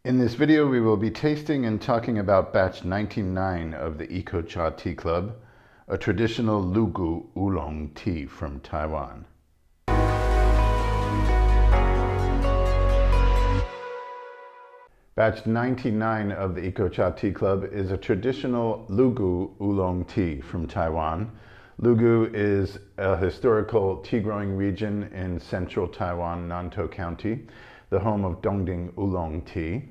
In this video, we will be tasting and talking about batch 99 of the Eco Cha Tea Club, a traditional Lugu Oolong Tea from Taiwan. Batch 99 of the Eco Cha Tea Club is a traditional Lugu Oolong Tea from Taiwan. Lugu is a historical tea growing region in central Taiwan, Nantou County, the home of Dongding Oolong Tea.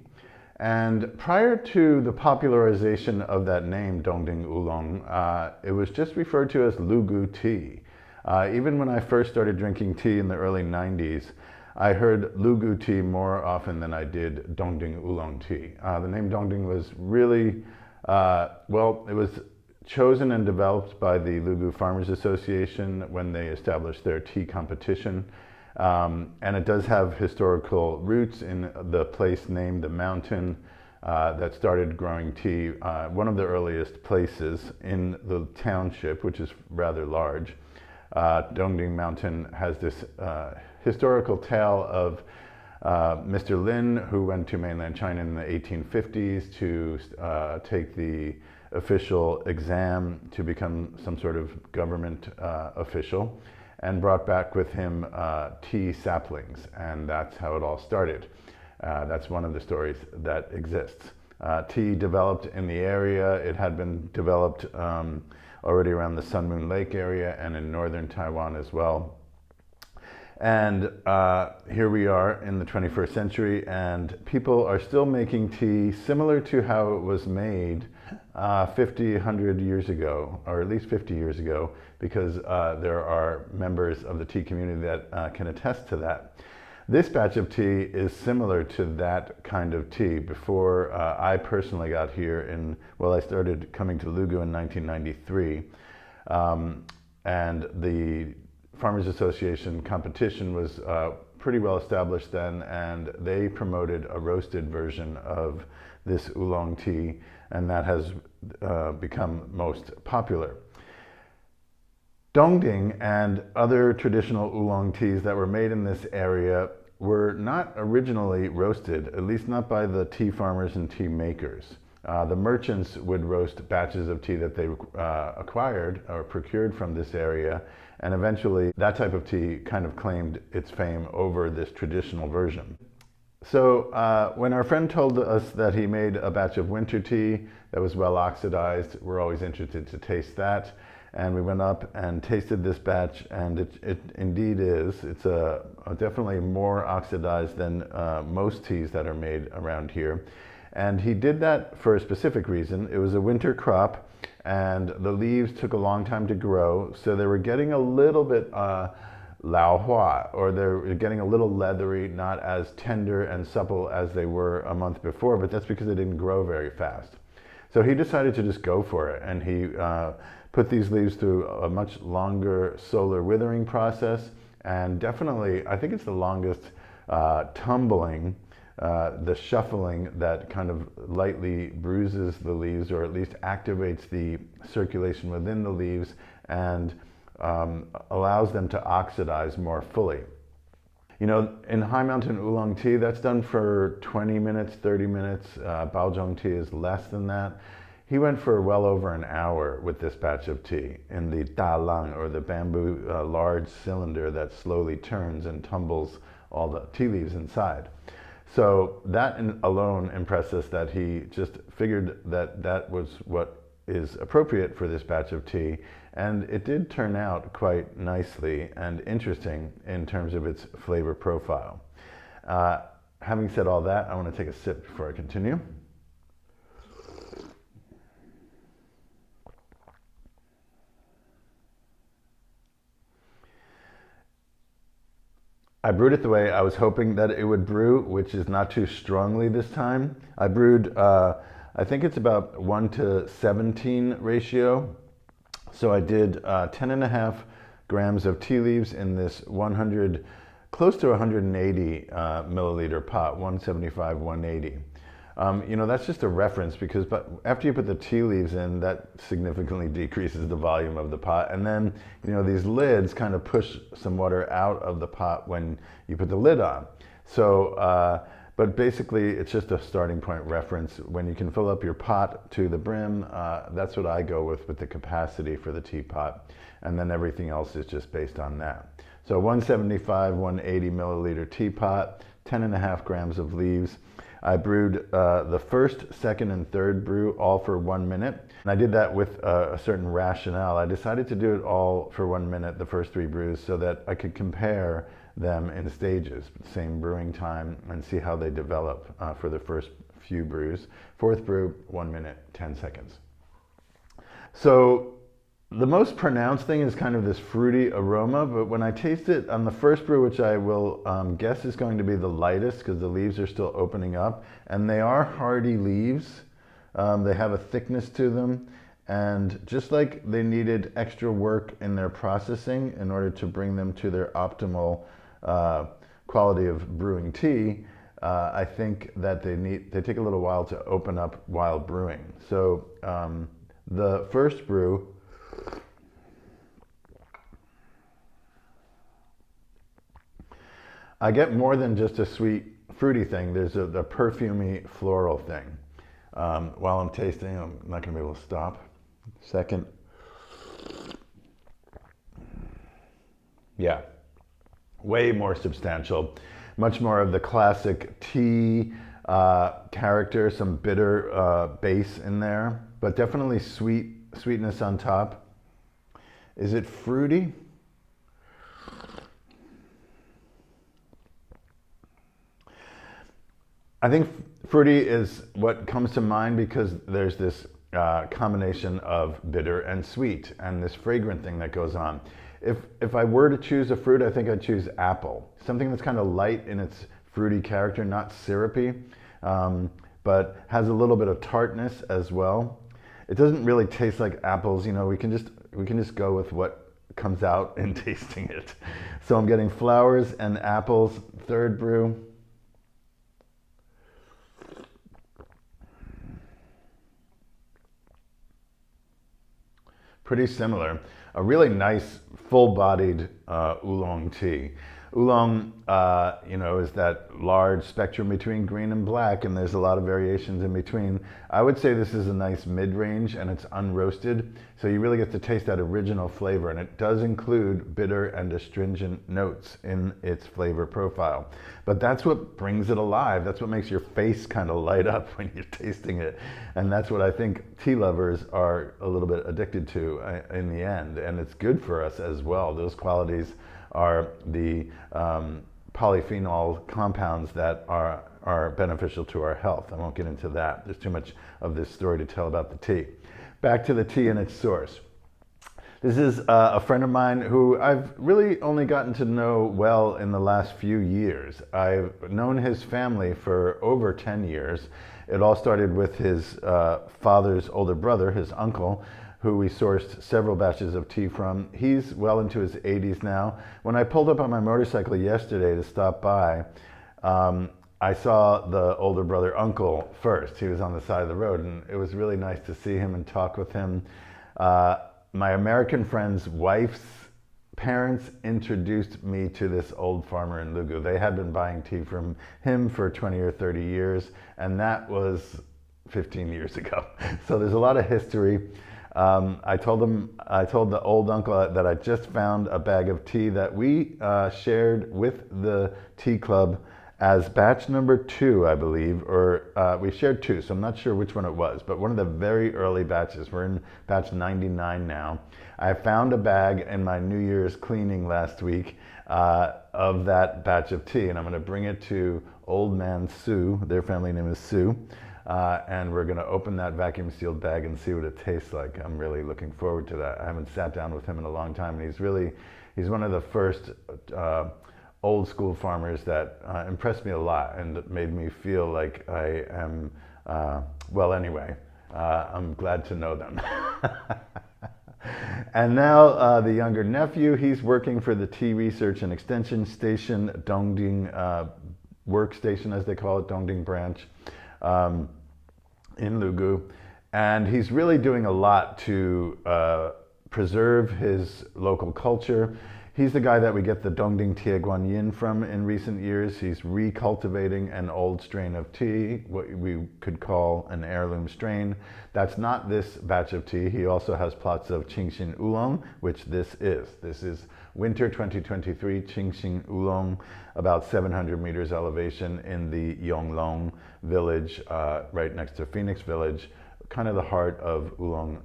And prior to the popularization of that name, Dongding Oolong, it was just referred to as Lugu Tea. Even when I first started drinking tea in the early 90s, I heard Lugu Tea more often than I did Dongding Oolong Tea. The name Dongding was really, it was chosen and developed by the Lugu Farmers Association when they established their tea competition. And it does have historical roots in the place named the mountain that started growing tea, one of the earliest places in the township, which is rather large. Dongding Mountain has this historical tale of Mr. Lin, who went to mainland China in the 1850s to take the official exam to become some sort of government official, and brought back with him tea saplings, and that's how it all started. That's one of the stories that exists. Tea developed in the area. It had been developed already around the Sun Moon Lake area and in northern Taiwan as well. And here we are in the 21st century, and people are still making tea similar to how it was made 50, 100 years ago, or at least 50 years ago, because there are members of the tea community that can attest to that. This batch of tea is similar to that kind of tea. Before I personally got here I started coming to Lugu in 1993, and the Farmers Association competition was pretty well established then, and they promoted a roasted version of this oolong tea, and that has become most popular. Dongding and other traditional oolong teas that were made in this area were not originally roasted, at least not by the tea farmers and tea makers. The merchants would roast batches of tea that they acquired or procured from this area, and eventually that type of tea kind of claimed its fame over this traditional version. So when our friend told us that he made a batch of winter tea that was well oxidized, we're always interested to taste that. And we went up and tasted this batch, and it indeed is. It's definitely more oxidized than most teas that are made around here. And he did that for a specific reason. It was a winter crop, and the leaves took a long time to grow, so they were getting a little bit lao hua, or they're getting a little leathery, not as tender and supple as they were a month before, but that's because they didn't grow very fast. So he decided to just go for it, and he put these leaves through a much longer solar withering process, and definitely, I think it's the longest tumbling, the shuffling that kind of lightly bruises the leaves, or at least activates the circulation within the leaves and allows them to oxidize more fully. You know, in high mountain oolong tea, that's done for 20 minutes, 30 minutes. Baozhong tea is less than that. He went for well over an hour with this batch of tea in the da lang, or the bamboo large cylinder that slowly turns and tumbles all the tea leaves inside. So that alone impressed us, that he just figured that that was what is appropriate for this batch of tea. And it did turn out quite nicely and interesting in terms of its flavor profile. Having said all that, I want to take a sip before I continue. I brewed it the way I was hoping that it would brew, which is not too strongly this time. I brewed, I think it's about 1:17 ratio. So I did 10.5 grams of tea leaves in this close to 180 milliliter pot, 175, 180. You know, that's just a reference, because after you put the tea leaves in, that significantly decreases the volume of the pot. And then, you know, these lids kind of push some water out of the pot when you put the lid on. So But basically, it's just a starting point reference. When you can fill up your pot to the brim, that's what I go with the capacity for the teapot. And then everything else is just based on that. So 175, 180 milliliter teapot, 10.5 grams of leaves. I brewed the first, second, and third brew all for 1 minute. And I did that with a certain rationale. I decided to do it all for 1 minute, the first 3 brews, so that I could compare them in stages, same brewing time, and see how they develop for the first few brews. Fourth brew, 1 minute, 10 seconds. So the most pronounced thing is kind of this fruity aroma, but when I taste it on the first brew, which I will guess is going to be the lightest because the leaves are still opening up, and they are hardy leaves. They have a thickness to them, and just like they needed extra work in their processing in order to bring them to their optimal quality of brewing tea, I think that they take a little while to open up while brewing. So the first brew, I get more than just a sweet fruity thing. There's a perfumey floral thing. While I'm tasting, I'm not going to be able to stop. Second. Yeah. Way more substantial. Much more of the classic tea character, some bitter base in there, but definitely sweetness on top. Is it fruity? I think fruity is what comes to mind because there's this combination of bitter and sweet and this fragrant thing that goes on. If I were to choose a fruit, I think I'd choose apple. Something that's kind of light in its fruity character, not syrupy, but has a little bit of tartness as well. It doesn't really taste like apples, you know, we can just go with what comes out in tasting it. So I'm getting flowers and apples, third brew. Pretty similar. A really nice, full-bodied oolong tea. Oolong, you know, is that large spectrum between green and black, and there's a lot of variations in between. I would say this is a nice mid-range, and it's unroasted, so you really get to taste that original flavor, and it does include bitter and astringent notes in its flavor profile. But that's what brings it alive. That's what makes your face kind of light up when you're tasting it, and that's what I think tea lovers are a little bit addicted to in the end, and it's good for us as well. Those qualities are the polyphenol compounds that are beneficial to our health. I won't get into that. There's too much of this story to tell about the tea. Back to the tea and its source. This is a friend of mine who I've really only gotten to know well in the last few years. I've known his family for over 10 years. It all started with his father's older brother, his uncle, who we sourced several batches of tea from. He's well into his 80s now. When I pulled up on my motorcycle yesterday to stop by, I saw the older brother uncle first. He was on the side of the road, and it was really nice to see him and talk with him. My American friend's wife's parents introduced me to this old farmer in Lugu. They had been buying tea from him for 20 or 30 years, and that was 15 years ago. So there's a lot of history. I told the old uncle that I just found a bag of tea that we shared with the tea club as batch number 2, I believe, or we shared 2, so I'm not sure which one it was, but one of the very early batches. We're in batch 99 now. I found a bag in my New Year's cleaning last week of that batch of tea, and I'm going to bring it to Old Man Sue. Their family name is Sue. And we're going to open that vacuum sealed bag and see what it tastes like. I'm really looking forward to that. I haven't sat down with him in a long time, and he's one of the first old school farmers that impressed me a lot and made me feel like I am, well, anyway, I'm glad to know them. And now the younger nephew, he's working for the Tea Research and Extension Station, Dongding Workstation, as they call it, Dongding branch. In Lugu, and he's really doing a lot to preserve his local culture. He's the guy that we get the Dongding Tie Guan Yin from in recent years. He's recultivating an old strain of tea, what we could call an heirloom strain. That's not this batch of tea. He also has plots of Qingxin Oolong, which this is. This is winter 2023 Qingxin Oolong, about 700 meters elevation in the Yonglong Village, right next to Phoneix Village, kind of the heart of Oolong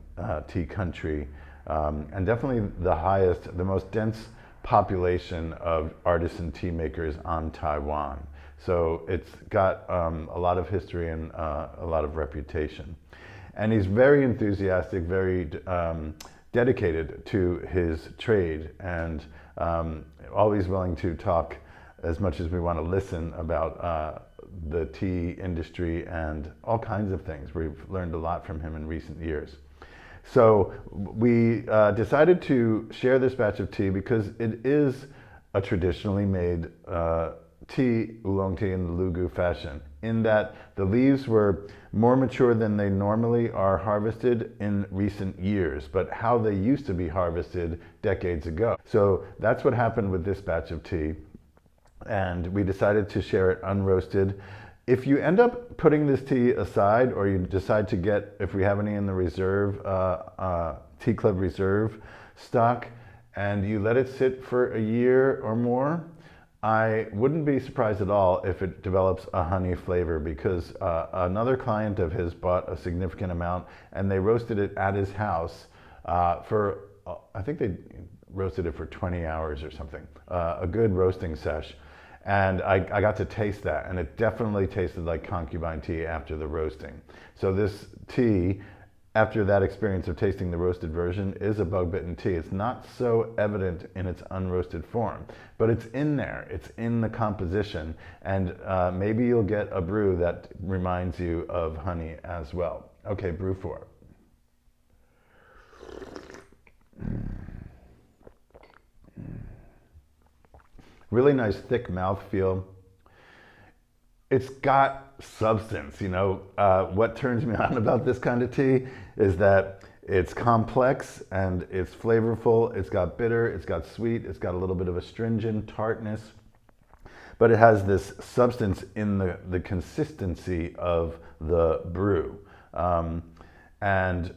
tea country, and definitely the most dense population of artisan tea makers on Taiwan. So it's got a lot of history and a lot of reputation. And he's very enthusiastic, very dedicated to his trade, and always willing to talk as much as we want to listen about the tea industry and all kinds of things. We've learned a lot from him in recent years. So we decided to share this batch of tea because it is a traditionally made tea, oolong tea in the Lugu fashion, in that the leaves were more mature than they normally are harvested in recent years, but how they used to be harvested decades ago. So that's what happened with this batch of tea, and we decided to share it unroasted. If you end up putting this tea aside, or you decide to get, if we have any in the reserve, Tea Club Reserve stock, and you let it sit for a year or more, I wouldn't be surprised at all if it develops a honey flavor, because another client of his bought a significant amount and they roasted it at his house for, I think they roasted it for 20 hours or something, a good roasting sesh. And I got to taste that, and it definitely tasted like concubine tea after the roasting. So this tea, after that experience of tasting the roasted version, is a bug-bitten tea. It's not so evident in its unroasted form, but it's in there. It's in the composition, and maybe you'll get a brew that reminds you of honey as well. Okay, brew 4. Really nice thick mouthfeel. It's got substance, you know. What turns me on about this kind of tea is that it's complex and it's flavorful. It's got bitter, it's got sweet, it's got a little bit of astringent tartness, but it has this substance in the consistency of the brew. And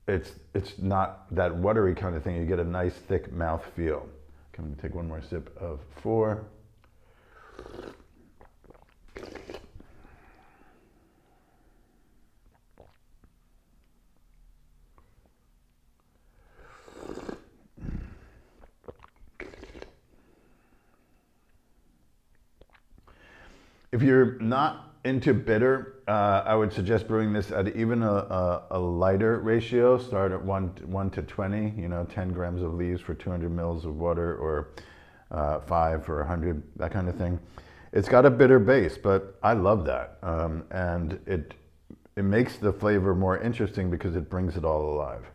it's not that watery kind of thing. You get a nice thick mouthfeel. I'm going to take one more sip of 4. If you're not into bitter, I would suggest brewing this at even a lighter ratio. Start at 1 to 20, you know, 10 grams of leaves for 200 mils of water, or 5 for 100, that kind of thing. It's got a bitter base, but I love that. And it makes the flavor more interesting because it brings it all alive.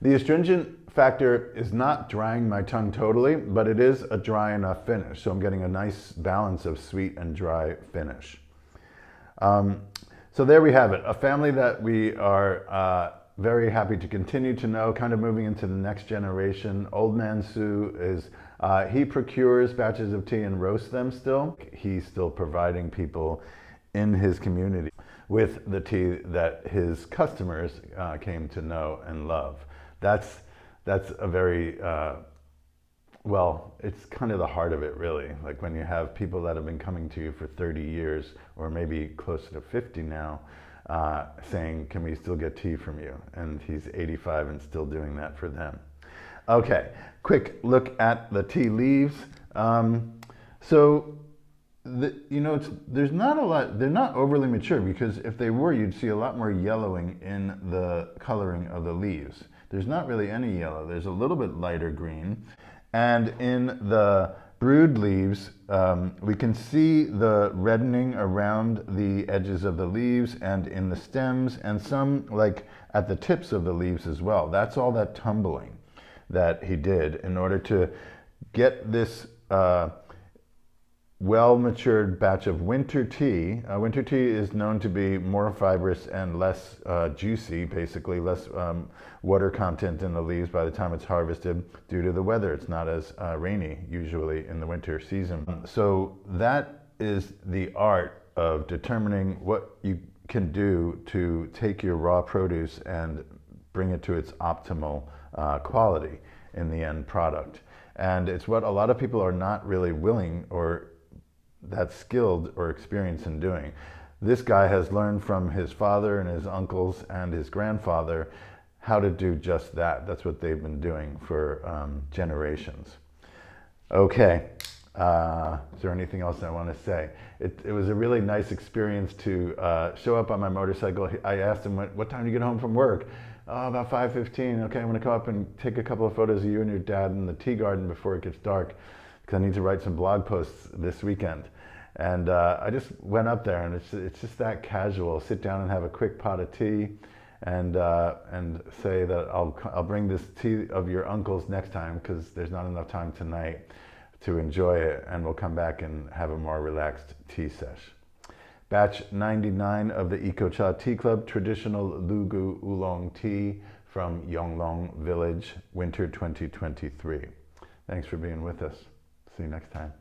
The astringent factor is not drying my tongue totally, but it is a dry enough finish. So I'm getting a nice balance of sweet and dry finish. So there we have it, a family that we are very happy to continue to know, kind of moving into the next generation. Old Man Su is, he procures batches of tea and roasts them still. He's still providing people in his community with the tea that his customers came to know and love. That's a very, well, it's kind of the heart of it, really. Like when you have people that have been coming to you for 30 years, or maybe closer to 50 now, saying, can we still get tea from you? And he's 85 and still doing that for them. Okay, quick look at the tea leaves. You know, there's not a lot, they're not overly mature, because if they were, you'd see a lot more yellowing in the coloring of the leaves. There's not really any yellow. There's a little bit lighter green. And in the brewed leaves, we can see the reddening around the edges of the leaves and in the stems, and some like at the tips of the leaves as well. That's all that tumbling that he did in order to get this well-matured batch of winter tea. Winter tea is known to be more fibrous and less juicy, basically less water content in the leaves by the time it's harvested due to the weather. It's not as rainy usually in the winter season. So that is the art of determining what you can do to take your raw produce and bring it to its optimal quality in the end product. And it's what a lot of people are not really willing or that skilled or experienced in doing. This guy has learned from his father and his uncles and his grandfather how to do just that. That's what they've been doing for generations. Okay, is there anything else I want to say? It was a really nice experience to show up on my motorcycle. I asked him, what time do you get home from work? Oh, about 5:15. Okay, I'm going to come up and take a couple of photos of you and your dad in the tea garden before it gets dark, because I need to write some blog posts this weekend. And I just went up there, and it's just that casual. Sit down and have a quick pot of tea, and say that I'll bring this tea of your uncle's next time, because there's not enough time tonight to enjoy it, and we'll come back and have a more relaxed tea sesh. Batch 99 of the Eco-Cha Tea Club, Traditional Lugu Oolong Tea from Yonglong Village, winter 2023. Thanks for being with us. See you next time.